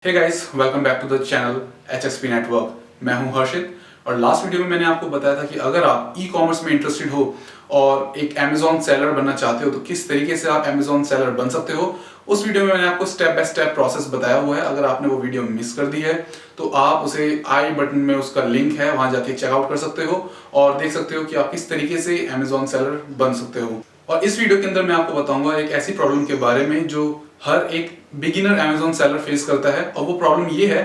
Hey guys, welcome back to the channel HXP network. मैं हूं हर्षित और लास्ट वीडियो में मैंने आपको बताया था कि अगर आप ई कॉमर्स में इंटरेस्टेड हो और एक अमेजॉन सेलर बनना चाहते हो तो किस तरीके से आप अमेजॉन सेलर बन सकते हो। उस वीडियो में मैंने आपको स्टेप बाय स्टेप प्रोसेस बताया हुआ है। अगर आपने वो वीडियो मिस कर दी है तो आप उसे आई बटन में उसका लिंक है, वहां जाके चेकआउट कर सकते हो और देख सकते हो कि आप किस तरीके से अमेजॉन सेलर बन सकते हो। और इस वीडियो के अंदर मैं आपको बताऊंगा एक ऐसी प्रॉब्लम के बारे में जो हर एक बिगिनर अमेजॉन सेलर फेस करता है, और वो प्रॉब्लम ये है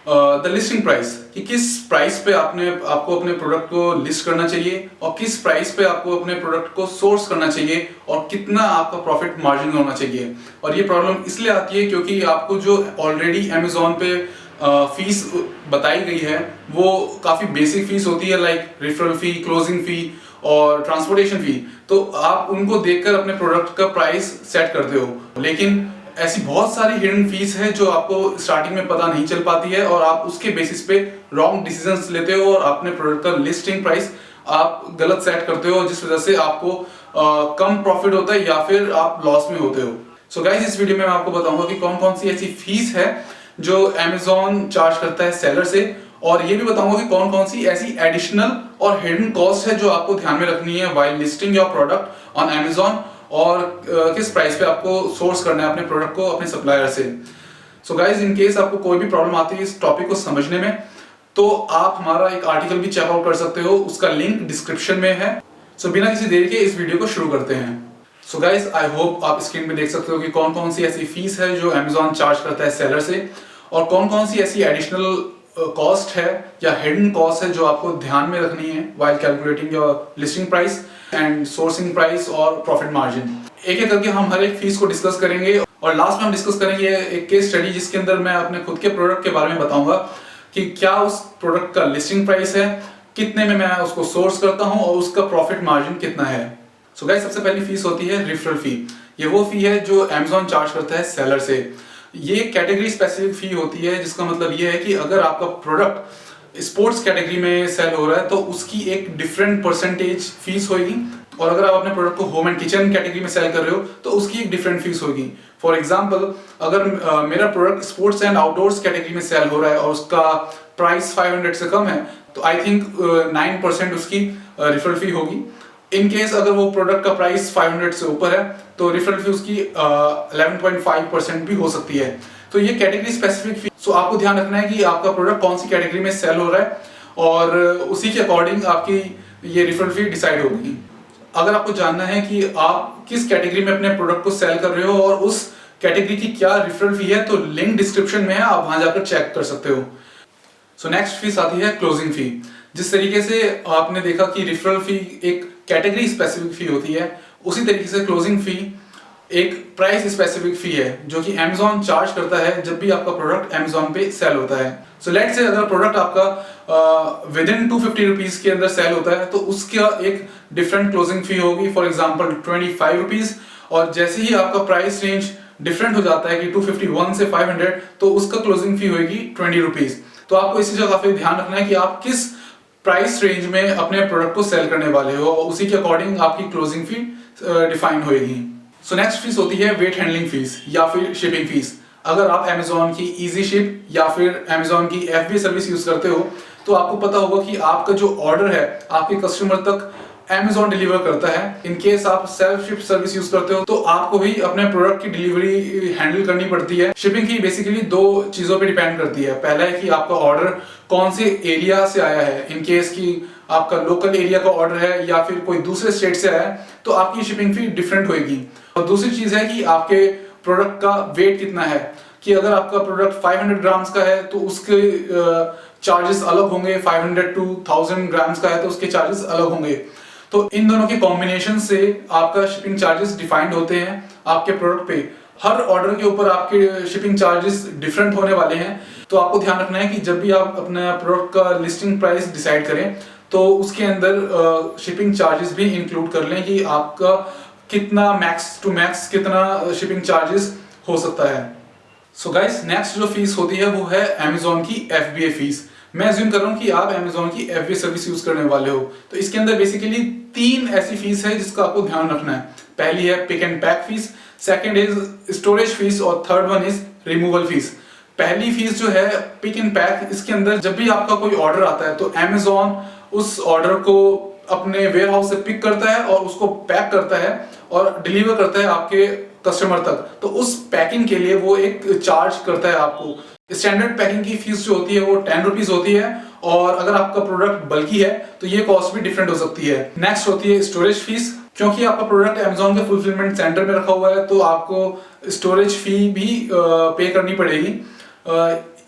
द लिस्टिंग प्राइस, कि किस प्राइस पे आपको अपने प्रोडक्ट को लिस्ट करना चाहिए और किस प्राइस पे आपको अपने प्रोडक्ट को सोर्स करना चाहिए और कितना आपका प्रॉफिट मार्जिन होना चाहिए। और ये प्रॉब्लम इसलिए आती है क्योंकि आपको जो ऑलरेडी अमेजॉन पे फीस बताई गई है वो काफी बेसिक फीस होती है, लाइक रेफरल फी, क्लोजिंग फी और ट्रांसपोर्टेशन फी। तो आप उनको देखकर अपने प्रोडक्ट का प्राइस सेट करते हो, लेकिन ऐसी बहुत सारी हिडन फीस है जो आपको स्टार्टिंग में पता नहीं चल पाती है और आप उसके बेसिस पे रॉन्ग डिसीजंस लेते हो और अपने प्रोडक्ट का लिस्टिंग प्राइस आप गलत सेट करते हो, जिस वजह से आपको कम प्रॉफिट होता है या फिर आप लॉस में होते हो। सो गाइस, इस वीडियो में मैं आपको बताऊंगा कि कौन कौन सी ऐसी फीस है जो अमेजॉन चार्ज करता है सेलर से, और ये भी बताऊंगा कि कौन कौन सी ऐसी एडिशनल और हिडन कॉस्ट है जो आपको ध्यान में रखनी है while listing your product on Amazon, और किस प्राइस पे आपको सोर्स करना है अपने प्रोडक्ट को अपने सप्लायर से। सो गाइस, इन केस आपको कोई भी प्रॉब्लम आती है इस टॉपिक को समझने में तो आप हमारा एक आर्टिकल भी चेकआउट कर सकते हो, उसका लिंक डिस्क्रिप्शन में है। सो बिना किसी देरी के इस वीडियो को शुरू करते हैं। सो गाइस, आई होप आप स्क्रीन पे देख सकते हो कि कौन कौन सी ऐसी फीस है जो अमेजॉन चार्ज करता है सेलर से, और कौन कौन सी ऐसी एडिशनल कॉस्ट है या हिडन कॉस्ट है जो आपको ध्यान में रखनी है while calculating your listing price and sourcing price और प्रॉफिट मार्जिन। एक एक करके हम हर एक फीस को डिस्कस करेंगे और लास्ट में हम डिस्कस करेंगे एक केस स्टडी जिसके अंदर मैं अपने खुद के प्रोडक्ट के बारे में बताऊंगा कि क्या उस प्रोडक्ट का लिस्टिंग प्राइस है, कितने में मैं उसको सोर्स करता हूं और उसका प्रॉफिट मार्जिन कितना है। सो गाइस, सबसे पहली फीस होती है रेफरल फी। ये वो फी है जो अमेजॉन चार्ज करता है सेलर से। ये कैटेगरी स्पेसिफिक फी होती है, जिसका मतलब ये है कि अगर आपका प्रोडक्ट स्पोर्ट्स कैटेगरी में सेल हो रहा है तो उसकी एक डिफरेंट परसेंटेज फीस होगी, और अगर आप अपने प्रोडक्ट को होम एंड किचन कैटेगरी में सेल कर रहे हो तो उसकी एक डिफरेंट फीस होगी। फॉर एग्जांपल, अगर मेरा product sports and outdoors category में सेल हो रहा है और उसका प्राइस 500 से कम है तो आई थिंक 9% उसकी रेफरल फी होगी। इन केस अगर वो प्रोडक्ट का प्राइस 500 से ऊपर है तो रेफरल फी उसकी 11.5% भी हो सकती है। तो ये कैटेगरी स्पेसिफिक फी। सो आपको ध्यान रखना है कि आपका प्रोडक्ट कौन सी कैटेगरी में सेल हो रहा है और उसी के अकॉर्डिंग आपकी ये रेफरल फी डिसाइड होगी। अगर आपको जानना है कि आप किस कैटेगरी में अपने प्रोडक्ट को सेल कर रहे हो और उस कैटेगरी की क्या रेफरल फी है तो लिंक डिस्क्रिप्शन में है, आप वहां जाकर चेक कर सकते हो। सो नेक्स्ट फीस आती है क्लोजिंग फी। जिस तरीके से आपने देखा कि रेफरल फी एक कैटेगरी स्पेसिफिक फी होती है, उसी तरीके से क्लोजिंग फी एक प्राइस स्पेसिफिक फी है जो कि अमेजॉन चार्ज करता है जब भी आपका प्रोडक्ट अमेजॉन पे सेल होता है। सो लेट से अगर प्रोडक्ट आपका विद इन 250 रुपीज के अंदर सेल होता है तो उसका एक डिफरेंट क्लोजिंग फी होगी, फॉर एग्जांपल 25 रुपीज। और जैसे ही आपका प्राइस रेंज डिफरेंट हो जाता है कि 251 से 500 तो उसका क्लोजिंग फी होगी 20 रुपीज। तो आपको इसी जगह पे ध्यान रखना है कि आप किस प्राइस रेंज में अपने प्रोडक्ट को सेल करने वाले हो और उसी के अकॉर्डिंग आपकी क्लोजिंग फी डिफाइन होगी। सो नेक्स्ट फीस होती है वेट हैंडलिंग फीस या फिर शिपिंग फीस। अगर आप अमेजॉन की इजी शिप या फिर अमेजॉन की FBA सर्विस यूज करते हो तो आपको पता होगा कि आपका जो ऑर्डर है आपके कस्टमर तक अमेजॉन डिलीवर करता है। इन केस आप सेल्फ शिप सर्विस यूज करते हो तो आपको भी अपने प्रोडक्ट की डिलीवरी हैंडल करनी पड़ती है। शिपिंग की बेसिकली दो चीजों पे डिपेंड करती है। पहला है कि आपका ऑर्डर कौन से एरिया से आया है। इन केस की आपका लोकल एरिया का ऑर्डर है या फिर कोई दूसरे स्टेट से आया है तो आपकी शिपिंग फी डिफरेंट होगी। और दूसरी चीज है कि आपके प्रोडक्ट का वेट कितना है, कि अगर आपका प्रोडक्ट 500 ग्राम्स का है तो उसके चार्जेस अलग होंगे, 500 to 1000 ग्राम्स का है तो उसके चार्जेस अलग होंगे। तो इन दोनों के कॉम्बिनेशन से आपका शिपिंग चार्जेस डिफाइंड होते हैं आपके प्रोडक्ट पे। हर ऑर्डर के ऊपर आपके शिपिंग चार्जेस डिफरेंट होने वाले हैं। तो आपको ध्यान रखना है कि जब भी आप अपने प्रोडक्ट का लिस्टिंग प्राइस डिसाइड करें तो उसके अंदर शिपिंग चार्जेस भी इंक्लूड कर लें कि आपका कितना मैक्स टू मैक्स कितना शिपिंग चार्जेस हो सकता है। सो गाइस, नेक्स्ट जो फीस होती है वो है अमेजॉन की FBA फीस। मैं अज्यूम कर रहा हूँ कि आप अमेजॉन की FBA सर्विस यूज करने वाले हो, तो इसके अंदर बेसिकली 3 ऐसी फीस है जिसका आपको ध्यान रखना है। पहली है pick and pack fee, second is storage fee और third one is removal fee. पहली फीस जो है पिक एंड पैक, इसके अंदर जब भी आपका कोई ऑर्डर आता है तो अमेजोन उस ऑर्डर को अपने वेयर हाउस से पिक करता है और उसको पैक करता है और डिलीवर करता है आपके कस्टमर तक। तो उस पैकिंग के लिए वो एक चार्ज करता है आपको। स्टैंडर्ड पैकिंग की फीस जो होती है वो 10 रुपीज होती है, और अगर आपका प्रोडक्ट बल्की है तो ये कॉस्ट भी डिफरेंट हो सकती है। नेक्स्ट होती है स्टोरेज फीस। क्योंकि आपका प्रोडक्ट अमेजोन के फुलफिलमेंट सेंटर में रखा हुआ है तो आपको स्टोरेज फी भी पे करनी पड़ेगी।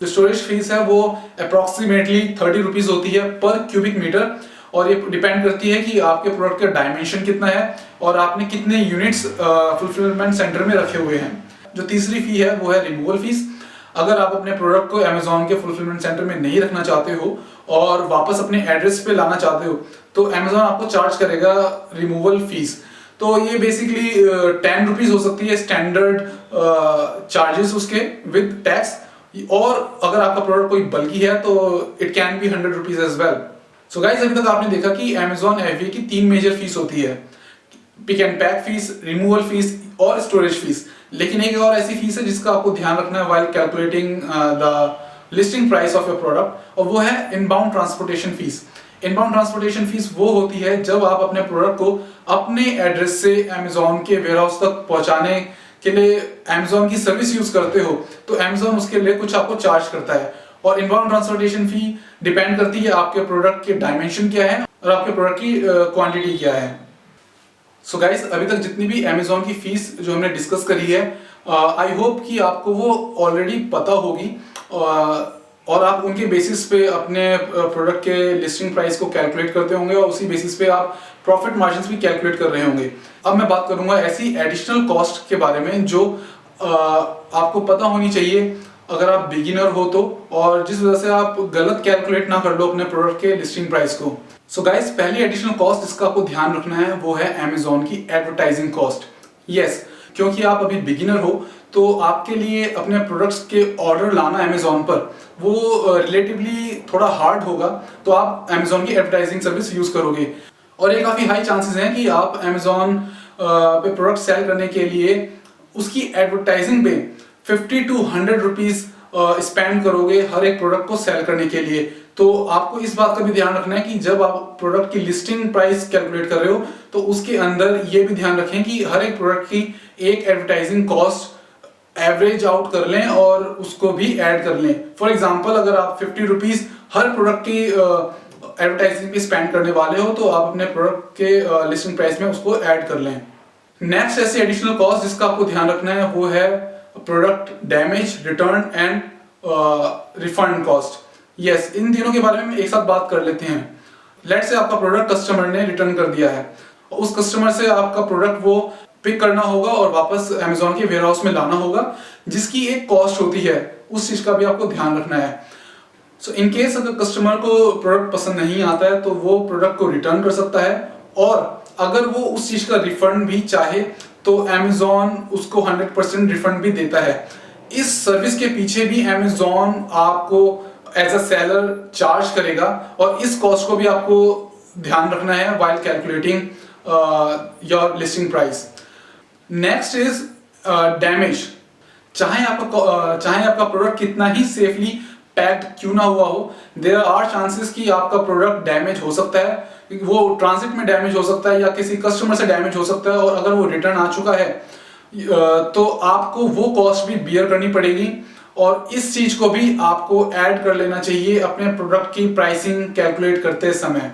जो स्टोरेज फीस है वो अप्रोक्सीमेटली 30 रुपीज होती है पर क्यूबिक मीटर, और ये डिपेंड करती है कि आपके प्रोडक्ट का डायमेंशन कितना है और आपने कितने यूनिट्स फुलफिलमेंट सेंटर में रखे हुए हैं। जो तीसरी फी है वो है रिमूवल फीस। अगर आप अपने प्रोडक्ट को अमेजोन के फुलफिलमेंट सेंटर में नहीं रखना चाहते हो और वापस अपने एड्रेस पे लाना चाहते हो तो अमेजोन आपको चार्ज करेगा रिमूवल फीस। तो ये बेसिकली 10 रुपीज हो सकती है स्टैंडर्ड चार्जेस उसके विद टैक्स, और अगर आपका प्रोडक्ट कोई बल्कि है तो it can be 100 rupees as well. So guys, अभी तक आपने देखा कि अमेजोन FBA की 3 मेजर फीस होती है, pick and pack fees, removal fees और स्टोरेज फीस। लेकिन एक और ऐसी फीस है जिसका आपको ध्यान रखना है while calculating the listing price of your product, और वो है inbound transportation fees. Inbound transportation fees वो होती है जब आप अपने प्रोडक्ट को अपने एड्रेस से अमेजोन के वेयरहाउस तक पहुंचाने के लिए अमेजोन की सर्विस यूज करते हो तो अमेजोन उसके लिए कुछ आपको चार्ज करता है। और इनबाउंड ट्रांसपोर्टेशन फी डिपेंड करती है आपके प्रोडक्ट के डायमेंशन क्या है और आपके प्रोडक्ट की क्वांटिटी क्या है। सो गाइस, अभी तक जितनी भी अमेजोन की फीस जो हमने डिस्कस करी है, आई होप कि आपको वो ऑलरेडी पता होगी, और आप उनके बेसिस पे अपने प्रोडक्ट के लिस्टिंग प्राइस को कैलकुलेट करते होंगे और उसी बेसिस पे आप प्रॉफिट मार्जिन्स भी कैलकुलेट कर रहे होंगे। अब मैं बात करूंगा ऐसी एडिशनल कॉस्ट के बारे में जो आपको पता होनी चाहिए अगर आप बिगिनर हो तो, और जिस वजह से आप गलत कैलकुलेट ना कर लो अपने प्रोडक्ट के लिस्टिंग प्राइस को। सो गाइस, पहली एडिशनल कॉस्ट जिसका आपको ध्यान रखना है वो है अमेजोन की एडवर्टाइजिंग कॉस्ट। यस, क्योंकि आप अभी बिगिनर हो तो आपके लिए अपने प्रोडक्ट्स के ऑर्डर लाना अमेजोन पर वो रिलेटिवली थोड़ा हार्ड होगा, तो आप अमेजोन की एडवर्टाइजिंग सर्विस यूज करोगे। और ये काफी हाई चांसेस हैं कि आप अमेजोन पे प्रोडक्ट सेल करने के लिए उसकी एडवर्टाइजिंग पे 50 to 100 रुपीज स्पेंड करोगे हर एक प्रोडक्ट को सेल करने के लिए। तो आपको इस बात का भी ध्यान रखना है कि जब आप प्रोडक्ट की लिस्टिंग प्राइस कैलकुलेट कर रहे हो तो उसके अंदर ये भी ध्यान रखें कि हर एक प्रोडक्ट की एक एडवर्टाइजिंग कॉस्ट एवरेज आउट कर लें और उसको भी ऐड कर लें। फॉर एग्जाम्पल, अगर आप 50 रुपीज हर प्रोडक्ट की एडवर्टाइजिंग पे स्पेंड करने वाले हो तो आप अपने प्रोडक्ट के लिस्टिंग प्राइस में उसको ऐड कर लें। नेक्स्ट ऐसी एडिशनल कॉस्ट जिसका आपको ध्यान रखना है वो है product damage, return and refund cost. Yes, इन तीनों के बारे में एक साथ बात कर लेते हैं। लेट्स से आपका प्रोडक्ट कस्टमर ने रिटर्न कर दिया है, उस कस्टमर से आपका प्रोडक्ट वो पिक करना होगा और वापस अमेजोन के वेयरहाउस में लाना होगा, जिसकी एक कॉस्ट होती है, उस चीज का भी आपको ध्यान रखना है। सो इन केस अगर कस्टमर को प्रोडक्ट पसंद नहीं आता है तो वो प्रोडक्ट को रिटर्न कर सकता है, और अगर वो उस चीज का रिफंड भी चाहे तो अमेजोन उसको 100% रिफंड भी देता है। इस सर्विस के पीछे भी अमेजोन आपको एज अ सेलर चार्ज करेगा, और इस कॉस्ट को भी आपको ध्यान रखना है while calculating your listing price. Next is damage. चाहे आपका प्रोडक्ट कितना ही सेफली पैक्ड क्यों ना हुआ हो, देयर आर चांसेस कि आपका प्रोडक्ट डैमेज हो सकता है, वो ट्रांजिट में डैमेज हो सकता है या किसी कस्टमर से डैमेज हो सकता है, और अगर वो रिटर्न आ चुका है तो आपको वो कॉस्ट भी बियर करनी पड़ेगी, और इस चीज को भी आपको ऐड कर लेना चाहिए अपने प्रोडक्ट की प्राइसिंग कैलकुलेट करते समय।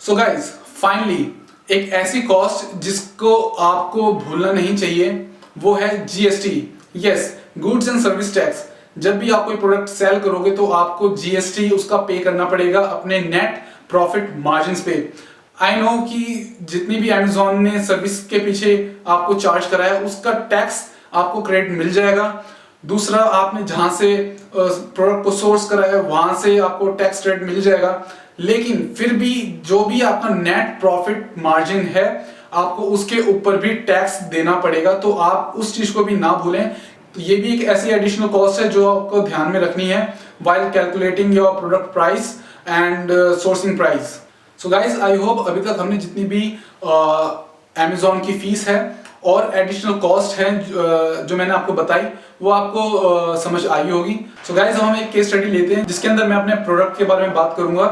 सो गाइज, फाइनली एक ऐसी कॉस्ट जिसको आपको भूलना नहीं चाहिए वो है GST। Yes, goods and service tax. जब भी आप कोई प्रोडक्ट सेल करोगे तो आपको GST उसका पे करना पड़ेगा अपने नेट प्रॉफिट मार्जिन पे। आई नो कि जितनी भी अमेजोन ने सर्विस के पीछे आपको चार्ज कराया उसका टैक्स आपको क्रेडिट मिल जाएगा। दूसरा, आपने जहां से प्रोडक्ट को सोर्स कराया वहां से आपको टैक्स क्रेडिट मिल जाएगा, लेकिन फिर भी जो भी आपका नेट प्रॉफिट मार्जिन है आपको उसके ऊपर भी टैक्स देना पड़ेगा, तो आप उस चीज को भी ना भूलें। तो ये भी एक ऐसी एडिशनल कॉस्ट है जो आपको ध्यान में रखनी है while calculating your product price and sourcing price. So guys, I hope अभी तक हमने जितनी भी अमेजोन की फीस है और एडिशनल कॉस्ट है जो मैंने आपको बताई वो आपको समझ आई होगी। सो गाइस, हम एक केस स्टडी लेते हैं जिसके अंदर मैं अपने प्रोडक्ट के बारे में बात करूंगा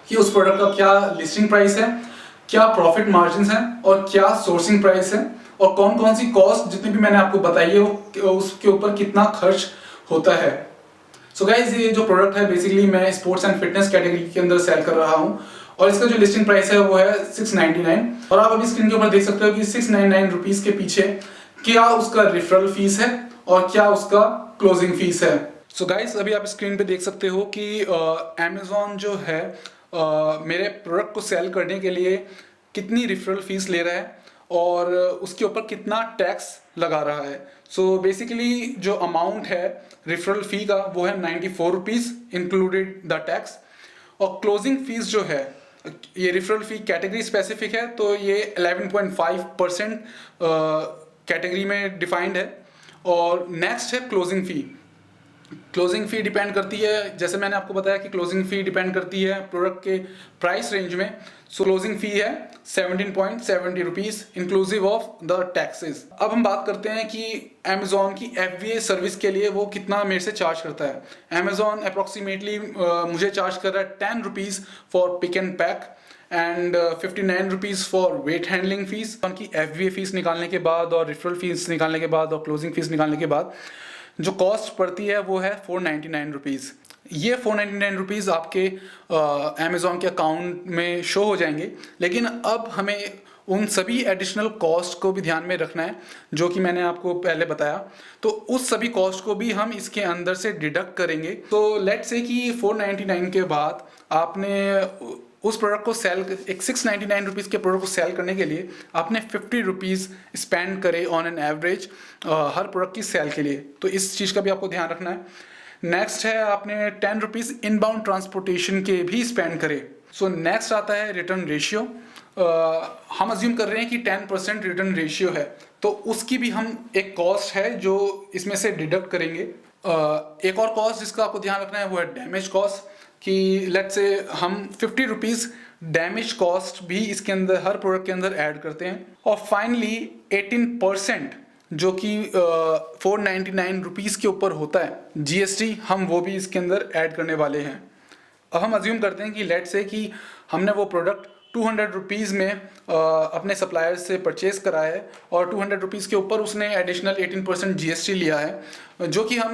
कि उस प्रोडक्ट का क्या लिस्टिंग प्राइस है, क्या प्रॉफिट मार्जिन है और क्या सोर्सिंग प्राइस है, और कौन कौन सी कॉस्ट जितनी भी मैंने आपको बताई है उसके ऊपर कितना खर्च होता है। सो गाइस, ये जो प्रोडक्ट है बेसिकली मैं स्पोर्ट्स एंड फिटनेस कैटेगरी के अंदर सेल कर रहा हूँ और इसका जो लिस्टिंग प्राइस है वो है 699। और आप अभी स्क्रीन के ऊपर देख सकते हो कि 699 रुपीज के पीछे क्या उसका रेफरल फीस है और क्या उसका क्लोजिंग फीस है। सो गाइस, अभी आप स्क्रीन पे देख सकते हो कि अमेजोन जो है मेरे प्रोडक्ट को सेल करने के लिए कितनी रेफरल फीस ले रहा है और उसके ऊपर कितना टैक्स लगा रहा है। सो बेसिकली जो अमाउंट है रेफरल फी का वो है 94 रुपीज़ इंक्लूडेड द टैक्स। और क्लोजिंग फीस जो है, ये रेफरल फी कैटेगरी स्पेसिफिक है तो ये 11.5% कैटेगरी में डिफाइंड है। और नेक्स्ट है क्लोजिंग फ़ी। क्लोजिंग फ़ी डिपेंड करती है, जैसे मैंने आपको बताया कि क्लोजिंग फ़ी डिपेंड करती है प्रोडक्ट के प्राइस रेंज में। सो क्लोजिंग फ़ी है 17.70 rupees inclusive of the taxes. अब हम बात करते हैं कि अमेजोन की FBA सर्विस के लिए वो कितना मेरे से चार्ज करता है। अमेजोन अप्रॉक्सीमेटली मुझे चार्ज कर रहा है 10 rupees for pick and pack and 59 rupees for weight handling fees. उनकी FBA फीस निकालने के बाद और रेफरल फीस निकालने के बाद और क्लोजिंग फीस निकालने के बाद जो कॉस्ट पड़ती है वो है 499 रुपीज़। ये 499 रुपीज़ आपके अमेज़ॉन के अकाउंट में शो हो जाएंगे। लेकिन अब हमें उन सभी एडिशनल कॉस्ट को भी ध्यान में रखना है जो कि मैंने आपको पहले बताया, तो उस सभी कॉस्ट को भी हम इसके अंदर से डिडक्ट करेंगे। तो लेट्स से कि 499 के बाद आपने उस प्रोडक्ट को सेल, एक 699 रुपीज़ के प्रोडक्ट को सेल करने के लिए आपने 50 रुपीज़ स्पेंड करे on an average her product की सेल के लिए, तो इस चीज़ का भी आपको ध्यान रखना है। नेक्स्ट है आपने 10 रुपीज़ इनबाउंड ट्रांसपोर्टेशन के भी स्पेंड करे। सो नेक्स्ट आता है रिटर्न रेशियो। हम अज्यूम कर रहे हैं कि 10% रिटर्न रेशियो है, तो उसकी भी हम एक कॉस्ट है जो इसमें से डिडक्ट करेंगे। एक और कॉस्ट जिसका आपको ध्यान रखना है वो है डैमेज कॉस्ट, कि लेट्स से हम 50 रुपीज़ डैमेज कॉस्ट भी इसके अंदर हर प्रोडक्ट के अंदर ऐड करते हैं। और फाइनली 18% जो कि 499 रुपीज़ के ऊपर होता है GST, हम वो भी इसके अंदर ऐड करने वाले हैं। अब हम अज्यूम करते हैं कि लेट्स से कि हमने वो प्रोडक्ट 200 रुपीज़ में अपने सप्लायर से परचेज़ करा है और 200 रुपीज़ के ऊपर उसने एडिशनल 18% GST लिया है जो कि हम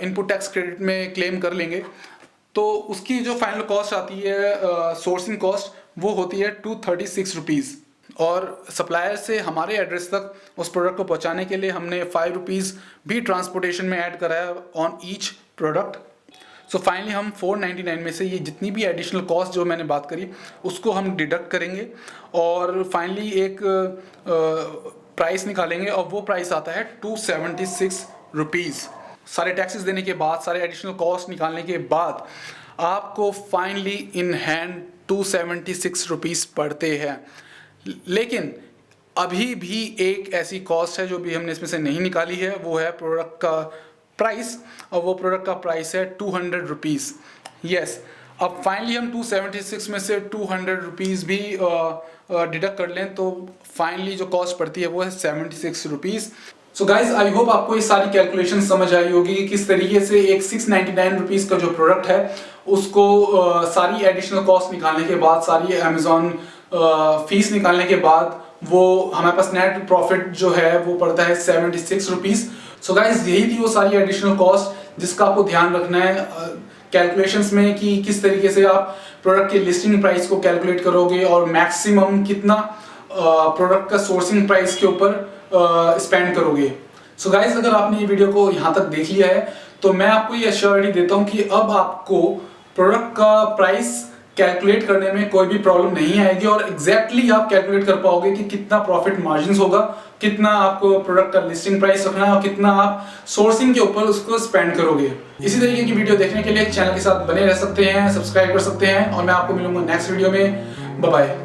इनपुट टैक्स क्रेडिट में क्लेम कर लेंगे। तो उसकी जो फाइनल कॉस्ट आती है सोर्सिंग कॉस्ट, वो होती है 236 रुपीज़। और सप्लायर से हमारे एड्रेस तक उस प्रोडक्ट को पहुंचाने के लिए हमने 5 रुपीज़ भी ट्रांसपोर्टेशन में ऐड करा है on each product. So finally हम 499 में से ये जितनी भी एडिशनल कॉस्ट जो मैंने बात करी उसको हम डिडक्ट करेंगे और फाइनली एक प्राइस निकालेंगे और वो प्राइस आता है 276 रुपीज़। सारे टैक्सेस देने के बाद, सारे एडिशनल कॉस्ट निकालने के बाद आपको फाइनली इन हैंड 276 रुपीज़ पड़ते हैं। लेकिन अभी भी एक ऐसी कॉस्ट है जो भी हमने इसमें से नहीं निकाली है, वो है प्रोडक्ट का प्राइस, और वो प्रोडक्ट का प्राइस है 200 रुपीज़। यस, अब फाइनली हम 276 में से 200 रुपीज़ भी डिडक्ट कर लें तो फाइनली जो कॉस्ट पड़ती है वो है 76 rupees. So guys, I hope आपको ये सारी कैलकुलेशन समझ आई होगी कि किस तरीके से एक 699 रुपीज़ का जो प्रोडक्ट है उसको सारी एडिशनल कॉस्ट निकालने के बाद, सारी अमेजोन फीस निकालने के बाद वो हमारे पास नेट प्रॉफिट जो है वो पड़ता है 76 रुपीज़। सो गाइज, यही थी वो सारी एडिशनल कॉस्ट जिसका आपको ध्यान रखना है कैलकुलेशंस में कि किस तरीके से आप प्रोडक्ट के लिस्टिंग प्राइस को कैलकुलेट करोगे और मैक्सिमम कितना प्रोडक्ट का सोर्सिंग प्राइस के ऊपर स्पेंड करोगे। सो गाइज, अगर आपने ये वीडियो को यहाँ तक देख लिया है तो मैं आपको ये एश्योरिटी देता हूँ कि अब आपको प्रोडक्ट का प्राइस कैलकुलेट करने में कोई भी प्रॉब्लम नहीं आएगी और एग्जैक्टली आप कैलकुलेट कर पाओगे कि कितना प्रॉफिट मार्जिन होगा, कितना आपको प्रोडक्ट का लिस्टिंग प्राइस रखना है और कितना आप सोर्सिंग के ऊपर उसको स्पेंड करोगे। इसी तरीके की वीडियो देखने के लिए चैनल के साथ बने रह सकते हैं, सब्सक्राइब कर सकते हैं और मैं आपको मिलूंगा नेक्स्ट वीडियो में। Bye bye.